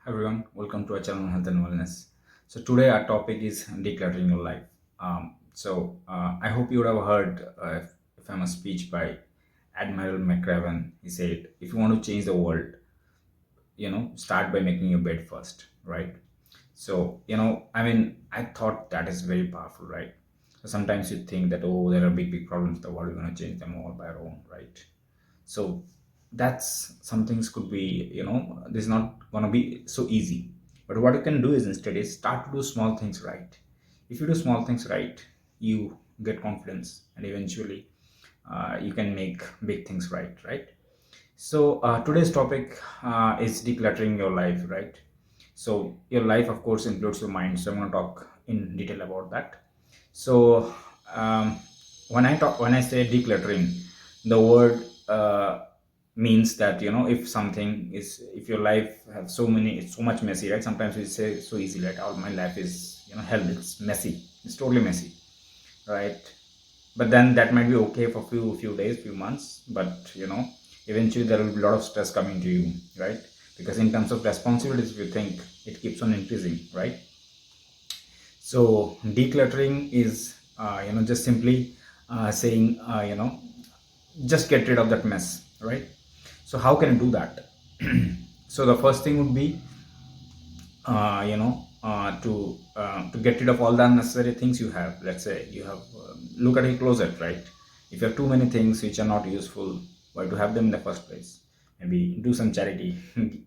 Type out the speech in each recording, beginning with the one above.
Everyone, welcome to our channel on Health and Wellness. So today our topic is decluttering your life. I hope you would have heard a famous speech by Admiral McRaven. He said, "If you want to change the world, start by making your bed first, right?" So I thought that is very powerful, right? So sometimes you think that there are big problems in the world, we're going to change them all by our own, right? So that's some things could be, this is not going to be so easy, but what you can do is instead is start to do small things right. If you do small things right, you get confidence, and eventually you can make big things right. So today's topic is decluttering your life, right? So your life of course includes your mind, so I'm going to talk in detail about that. So um, when I say decluttering, the word means that if your life have it's so much messy, right? Sometimes we say so easy, right? All my life is hell, it's messy, it's totally messy, right? But then that might be okay for few days, few months, but eventually there will be a lot of stress coming to you, right? Because in terms of responsibilities, if you think, it keeps on increasing, right? So decluttering is just simply saying just get rid of that mess, right? So how can you do that? So the first thing would be to get rid of all the unnecessary things you have. Let's say you have look at your closet, right? If you have too many things which are not useful, why to have them in the first place? Maybe do some charity,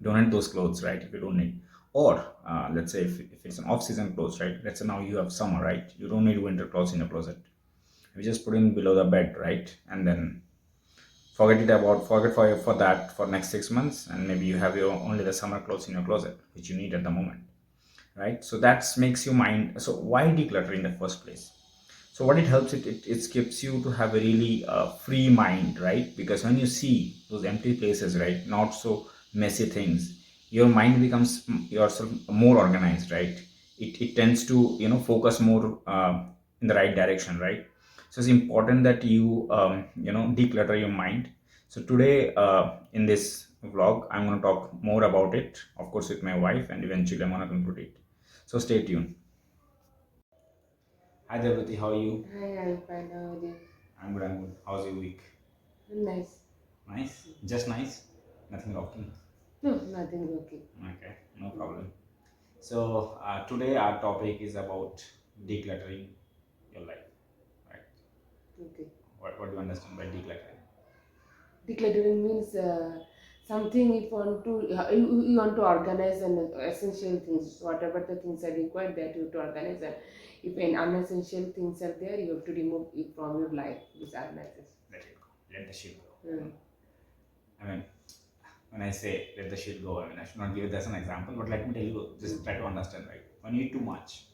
donate those clothes, right? If you don't need, or let's say if it's an off-season clothes, right? Let's say now you have summer, right? You don't need winter clothes in your closet. You just put in below the bed, right? And then forget for that for next 6 months, and maybe you have your only the summer clothes in your closet which you need at the moment, right? So that makes your mind. So why declutter in the first place? So what it helps, it gives you to have a really free mind, right? Because when you see those empty places, right, not so messy things, your mind becomes yourself more organized, right? It tends to focus more in the right direction, right? So it's important that you declutter your mind. So today in this vlog, I'm going to talk more about it, of course with my wife, and eventually I'm going to conclude it. So stay tuned. Hi Devati, how are you? Hi, I'm fine. How are you? I'm good. How's your week? Nice. Nice? Just nice? Nothing rocking? No, nothing working. Okay, no problem. So today our topic is about decluttering your life, right? Okay. What do you understand by decluttering? Decluttering means something if you want to organize and essential things, whatever the things are required that you have to organize, and if any unessential things are there, you have to remove it from your life. This organization. Let it go. Let the shit go. Mm. I mean, when I say let the shit go, I mean I should not give it as an example, but let me tell you, just try to understand, right? When you eat too much,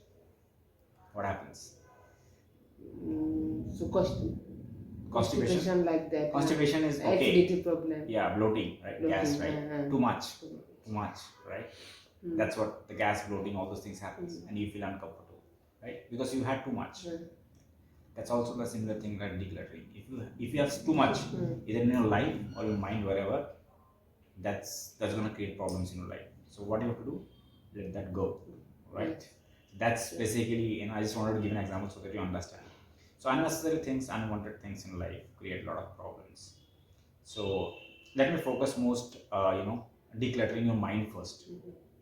what happens? So Constipation. constipation like that. Constipation is Acidity okay. problem. Yeah, bloating, right? Gas, Bloating. right? Too much, too much, right? That's what the gas, bloating, all those things happens, and you feel uncomfortable, right? Because you had too much. That's also the similar thing like decluttering. If you have too much, either in your life or your mind, wherever, that's gonna create problems in your life. So what you have to do? Let that go, right? That's basically, I just wanted to give an example so that you understand. So unnecessary things, unwanted things in life create a lot of problems. So let me focus most, decluttering your mind first.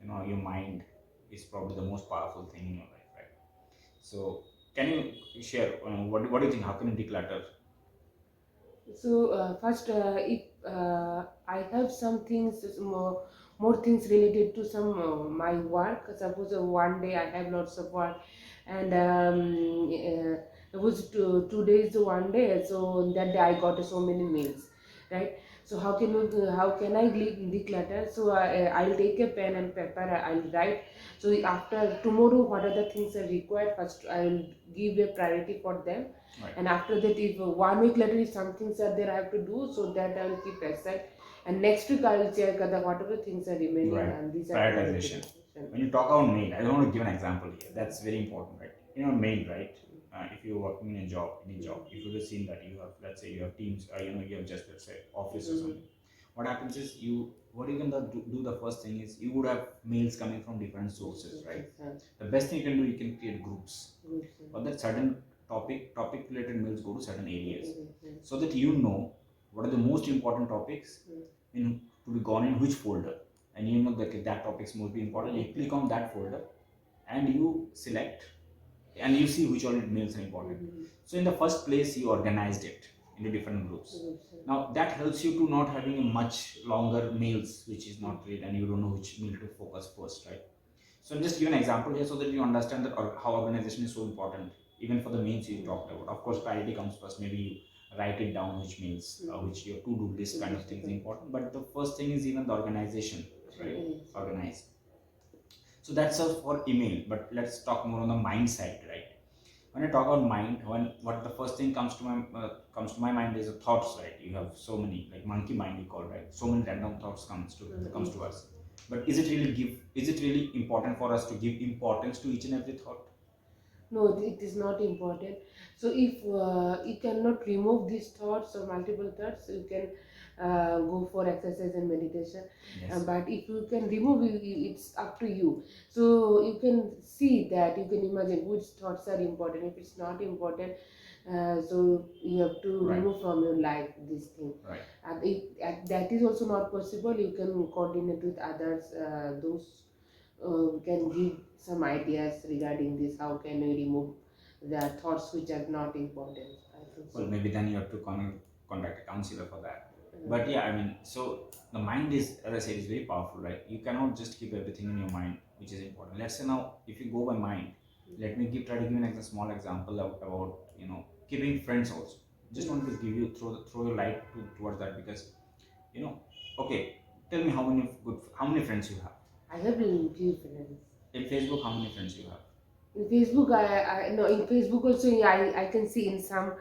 Your mind is probably the most powerful thing in your life, right? So can you share, what do you think? How can you declutter? So first, if I have some things more things related to some my work. Suppose one day I have lots of work, and it was 2 days one day. So that day I got so many mails, right? So how can I declutter? So I'll take a pen and paper. I'll write. So after tomorrow, what are the things are required? First, I'll give a priority for them, Right. and after that, if 1 week later if some things are there I have to do, so that I will keep aside, and next week I will check the whatever things are remaining, Right. and these are Prioritization. prioritization. When you talk about mail, I want to give an example here. That's very important, right? Mail, right? If you're working in a job, any job, if you've seen that you have, let's say you have teams, you have just, let's say, office or something. What happens is, you what you can do the first thing is you would have mails coming from different sources, Yes, right? yes, yes. The best thing you can do, you can create groups Groups, for that certain topic related mails go to certain areas, yes. so that you know what are the most important topics in to be gone in which folder, and you know that that topic is most important. You click on that folder and you select and you see which all mails are important. So in the first place, you organized it into different groups. Now that helps you to not having a much longer mails which is not read and you don't know which mail to focus first, right? So I'm just give an example here so that you understand that how organization is so important, even for the mails you talked about. Of course, priority comes first. Maybe you write it down which mails, which your to-do list kind of things is important. But the first thing is even the organization, right? Organize. So that's all for email. But let's talk more on the mind side, right? When I talk about mind, when what the first thing comes to my mind is the thoughts, right? You have so many, like monkey mind you call, right? So many random thoughts comes to us. But is it really important for us to give importance to each and every thought? No, it is not important. So if you cannot remove these thoughts or multiple thoughts, you can go for exercise and meditation. Yes. But if you can remove it, it's up to you. So you can see that, you can imagine which thoughts are important. If it's not important, so you have to Right. remove from your life this thing. Right. And if that is also not possible, you can coordinate with others, those can give some ideas regarding this. How can we remove the thoughts which are not important? I think Well, so. maybe then you have to contact a counselor for that. But yeah, I mean, so the mind is, as I said, is very powerful, right? You cannot just keep everything in your mind, which is important. Let's say now, if you go by mind, let me try to give an small example about keeping friends also. Just want to give you throw your light towards that because okay, tell me how many friends you have I have been few friends. in Facebook. How many friends you have? In Facebook, I no, in Facebook also, yeah, I can see in some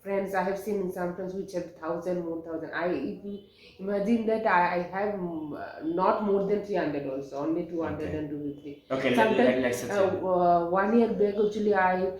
friends, I have seen in some friends which have thousand, more thousand. If you imagine that, I have not more than 300 also, only 200 Okay. and 250. Okay, Sometimes let's say 300. 1 year back, actually, I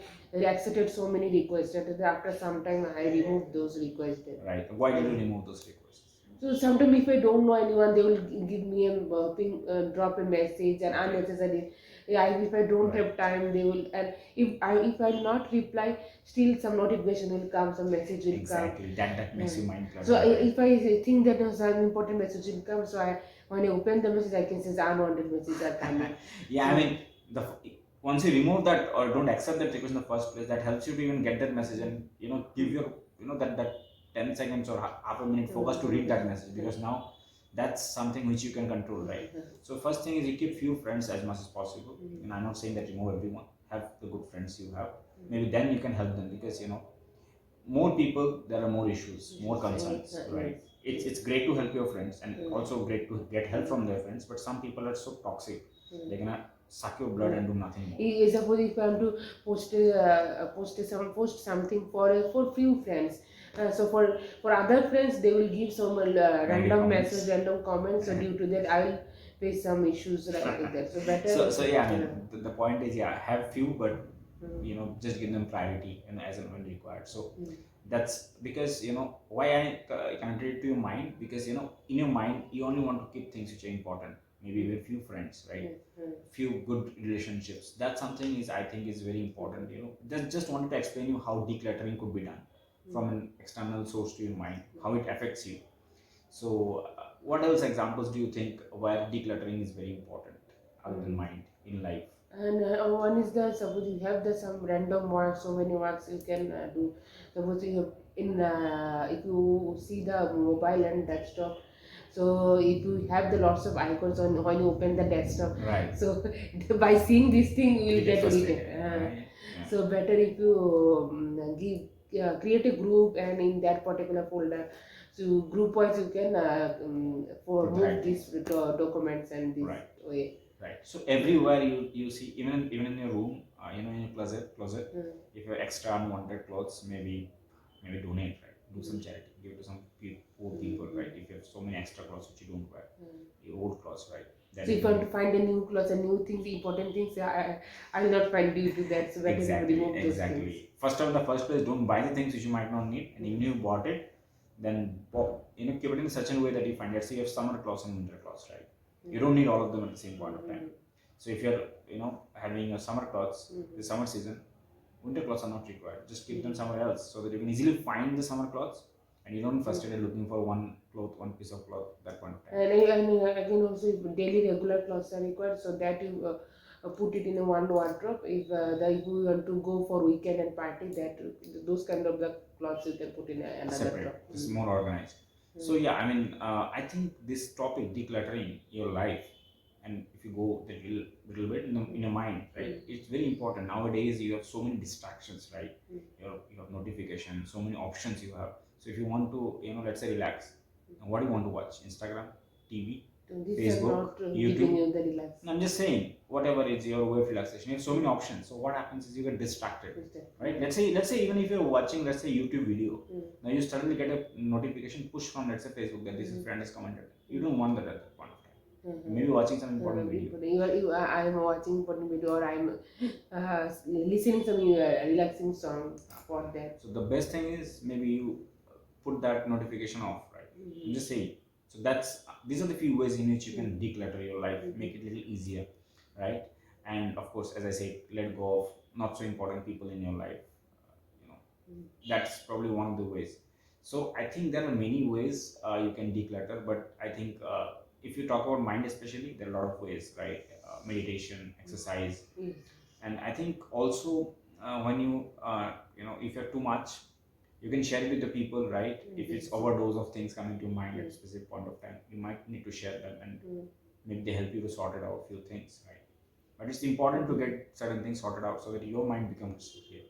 accepted so many requests. After some time, I removed those requests. Right. Why did you remove those requests? So sometimes if I don't know anyone, they will give me a drop a message and Okay. unnecessary. Yeah, if I don't Right. have time, they will. And if I not reply, still some notification will come, some message will come. Exactly. That makes your mind So cluttered, right? if I think that some important message will come, so when I open the message, I can say unwanted messages are coming. Yeah, I mean, the once you remove that or don't accept that request in the first place, that helps you to even get that message and give your that 10 seconds or half a minute focus to read that message, because now that's something which you can control, right? So first thing is you keep few friends as much as possible, and I'm not saying that remove everyone. Have the good friends you have. Maybe then you can help them, because more people, there are more issues, more concerns, right? It's great to help your friends and also great to get help from their friends, but some people are so toxic, they're gonna suck your blood and do nothing more. Suppose if I am to post something for few friends, so for other friends they will give some random Comments. message, random comments. So due to that, I will face some issues like that. So better. So yeah, I mean, the point is, yeah, have few, but just give them priority and as and when required. So that's because why I connected it to your mind, because in your mind you only want to keep things which are important, maybe with few friends, right? Few good relationships. That's something is I think is very important. Just wanted to explain you how decluttering could be done from an external source to your mind, how it affects you. So what else examples do you think where decluttering is very important other than mind in life? And one is the, suppose you have the some random marks, so many marks you can do. Suppose you have if you see the mobile and desktop, so if you have the lots of icons on when you open the desktop, Right. so by seeing this thing you You will get get frustrated, irritated. right? Yeah. So better if you create a group, and in that particular folder, so group wise you can for Put the move right these things. documents and this Right. way. Right. So everywhere you see, even in your room, in your closet, if you have extra unwanted clothes, maybe donate, right? Do some charity, give it to some poor people, right? If you have so many extra clothes which you don't wear, your old clothes, right? Then So if I want to find a new clothes and new things, important things, I will not find due to that. So better to exactly, remove those things. exactly. First of all, the first place, don't buy the things which you might not need, and even if you bought it, then keep it in such a way that you find, let's say you have summer clothes and winter clothes, right? You don't need all of them at the same point of time. So if you're having your summer clothes, the summer season, winter clothes are not required. Just keep them somewhere else so that you can easily find the summer clothes and you don't frustrated looking for one piece of cloth at that point of time. And again, also, if daily regular clothes are required, so that you put it in a one wardrobe. If you want to go for weekend and party, that those kind of the clothes you can put in another Separate. drawer. This is more organized. So yeah, I mean, I think this topic, decluttering your life, and if you go that little bit in your mind, right? It's very important. Nowadays, you have so many distractions, right? You have notifications, so many options you have. So if you want to, let's say relax, what do you want to watch? Instagram, TV, So these are Facebook, not giving YouTube. you the relax. No, I'm just saying, whatever is your way of relaxation, you have so many options. So what happens is you get distracted, right? Let's say even if you're watching, let's say YouTube video, now you suddenly get a notification push from, let's say, Facebook that this friend has commented. You don't want that at that point of time. Maybe watching some important video. I'm watching important video, or I'm listening some relaxing song for that. So the best thing is maybe you put that notification off, right? I'm just saying. So these are the few ways in which you can declutter your life, make it a little easier, right? And of course, as I said, let go of not so important people in your life. You know, that's probably one of the ways. So I think there are many ways you can declutter, but I think if you talk about mind especially, there are a lot of ways, right? Meditation, exercise, and I think also when if you're too much, you can share it with the people, right? If it's overdose of things coming to mind at a specific point of time, you might need to share them, and maybe they help you to sort it out a few things, right? But it's important to get certain things sorted out so that your mind becomes clear.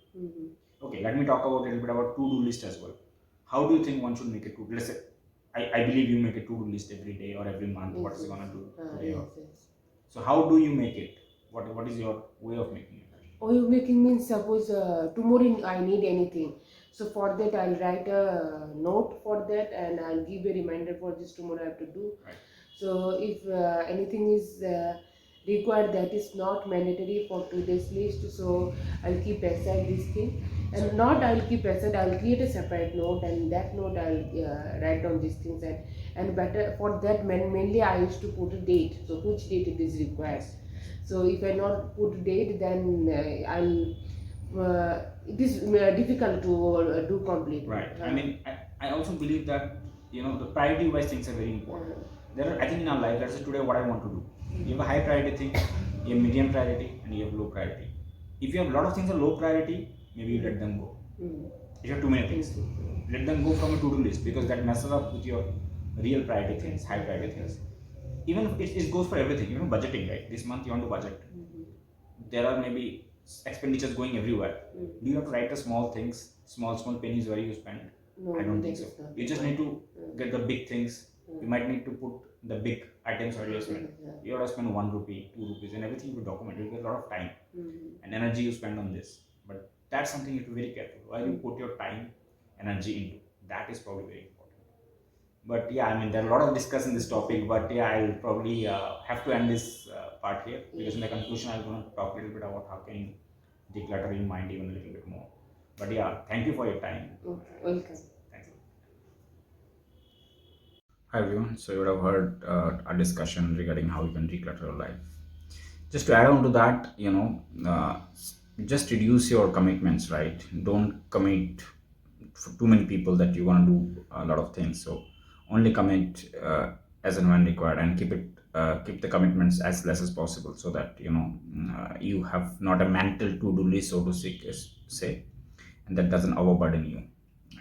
Okay, let me talk about a little bit about to-do list as well. How do you think one should make a to-do? Let's say I believe you make a to-do list every day or every month. What is it gonna do today? So how do you make it? What is your way of making it? Oil making means, suppose tomorrow I need anything. So for that I'll write a note for that, and I'll give a reminder for this tomorrow I have to do. Right. So if anything is required that is not mandatory for today's list, so I'll keep aside this thing. And not I'll keep aside, I'll create a separate note, and that note I'll write down these things. And better for that, mainly I used to put a date, so which date it is required. So if I not put date, then it is difficult to do complete. Right. I mean, I also believe that the priority wise things are very important. There are, I think, in our life, let's say today what I want to do. You have a high priority thing, you have medium priority, and you have low priority. If you have a lot of things are low priority, maybe you let them go. If you have too many things, let them go from a to-do list, because that messes up with your real priority things, high priority things. Even it goes for everything, budgeting, right? This month you want to budget. There are maybe expenditures going everywhere. Do you have to write the small things, small pennies where you spend? No, I don't think so. You just need to get the big things. You might need to put the big items where you spend. You have to spend 1 rupee, 2 rupees, and everything you document. You get a lot of time and energy you spend on this. But that's something you have to be very careful. Where you put your time, energy into. That is probably very important. But yeah, I mean, there are a lot of discuss in this topic. But yeah, I'll probably have to end this part here, because in the conclusion, I'm going to talk a little bit about how can you declutter your mind even a little bit more. But yeah, thank you for your time. Welcome. Thanks. Hi everyone. So you would have heard a discussion regarding how you can declutter your life. Just to add on to that, just reduce your commitments, right? Don't commit for too many people that you want to do a lot of things. So only commit as and when required, and keep the commitments as less as possible, so that you have not a mental to-do list, so to say, and that doesn't overburden you.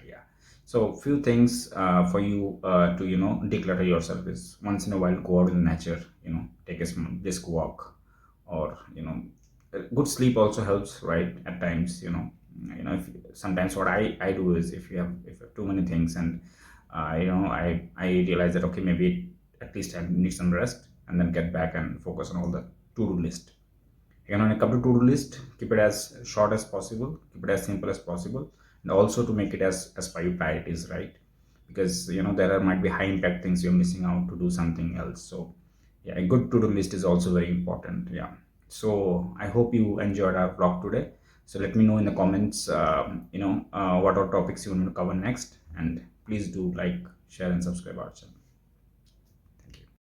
Yeah. So few things for you to declutter yourself is, once in a while, go out in nature, take a brisk walk, or good sleep also helps, right? At times, if sometimes what I do is, if you have too many things, and I realize that, okay, maybe at least I need some rest, and then get back and focus on all the to-do list. Again, when it comes to to-do list, keep it as short as possible, keep it as simple as possible, and also to make it as per your priorities, right? Because might be high impact things you're missing out to do something else. So yeah, a good to-do list is also very important. Yeah. So I hope you enjoyed our vlog today. So let me know in the comments, what are topics you want me to cover next, and please do like, share, and subscribe our channel.